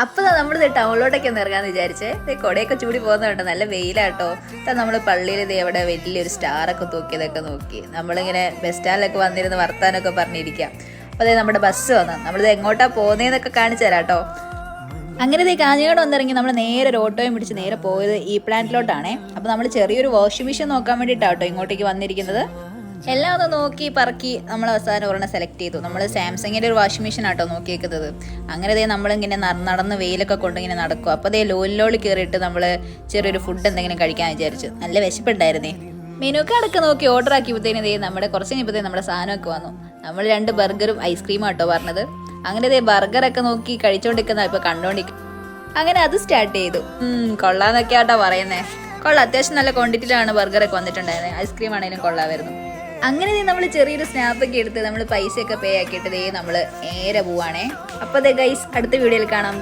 അപ്പോൾ നമ്മൾ ടൗണിലോട്ടൊക്കെ ഒന്ന് ഇറങ്ങാന്ന് വിചാരിച്ചേ. കൊടയൊക്കെ ചൂടി പോകുന്നുണ്ട്, നല്ല വെയിലാട്ടോ. നമ്മൾ പള്ളിയിൽ ഇവിടെ വലിയൊരു സ്റ്റാറൊക്കെ തൂക്കിയതൊക്കെ നോക്കി നമ്മളിങ്ങനെ ബസ് സ്റ്റാൻഡിലൊക്കെ വന്നിരുന്ന് വർത്താനൊക്കെ പറഞ്ഞിരിക്കാം. അപ്പോൾ നമ്മുടെ ബസ് വന്നു, നമ്മളിത് എങ്ങോട്ടാ പോകുന്നതെന്നൊക്കെ കാണിച്ചു തരാം കേട്ടോ. അങ്ങനെ കാഞ്ഞങ്ങാട് വന്നിറങ്ങി നമ്മൾ നേരെ ഒരു ഓട്ടോയും പിടിച്ച് നേരെ പോയത് ഈ പ്ലാന്റിലോട്ടാണേ. അപ്പോൾ നമ്മൾ ചെറിയൊരു വാഷിംഗ് മെഷീൻ നോക്കാൻ വേണ്ടിയിട്ടാണ് കേട്ടോ ഇങ്ങോട്ടേക്ക് വന്നിരിക്കുന്നത്. എല്ലാം ഒന്ന് നോക്കി പറക്കി നമ്മൾ അവസാനം ഒരെണ്ണം സെലക്ട് ചെയ്തു. നമ്മൾ സാംസങ്ങിൻ്റെ ഒരു വാഷിംഗ് മെഷീൻ ആട്ടോ നോക്കിയേക്കുന്നത്. അങ്ങനെ നമ്മളിങ്ങനെ നടന്ന് വെയിലൊക്കെ കൊണ്ടിങ്ങനെ നടക്കും. അപ്പോൾ ലോലിലോളി കയറിയിട്ട് നമ്മൾ ചെറിയൊരു ഫുഡ് എന്തെങ്കിലും കഴിക്കാൻ വിചാരിച്ചു. നല്ല വിശപ്പുണ്ടായിരുന്നേ. മെനു കാർഡൊക്കെ നോക്കി ഓർഡർ ആക്കിയപ്പോഴത്തേന് നമ്മുടെ കുറച്ച് കഴിഞ്ഞപ്പോഴത്തേന് നമ്മുടെ സാധനമൊക്കെ വന്നു. നമ്മൾ 2 ബർഗറും ഐസ്ക്രീമും ആട്ടോ പറഞ്ഞത്. അങ്ങനെ ബർഗറൊക്കെ നോക്കി കഴിച്ചോണ്ടിരിക്കുന്ന ഇപ്പൊ കണ്ടോണ്ടിരിക്കും. അങ്ങനെ അത് സ്റ്റാർട്ട് ചെയ്തു. കൊള്ളാന്നൊക്കെ ആട്ടോ പറയുന്നേ. കൊള്ളാം, അത്യാവശ്യം നല്ല ക്വാണ്ടിറ്റിയിലാണ് ബർഗറൊക്കെ വന്നിട്ടുണ്ടായിരുന്നത്. ഐസ്ക്രീം ആണെങ്കിലും കൊള്ളാമായിരുന്നു. അങ്ങനെ നമ്മൾ ചെറിയൊരു സ്നാപ്പൊക്കെ എടുത്ത് നമ്മൾ പൈസയൊക്കെ പേ ആക്കിയിട്ട് നമ്മൾ നേരെ പോവാണേ. അപ്പോൾ ഗൈസ് അടുത്ത വീഡിയോയിൽ കാണാം.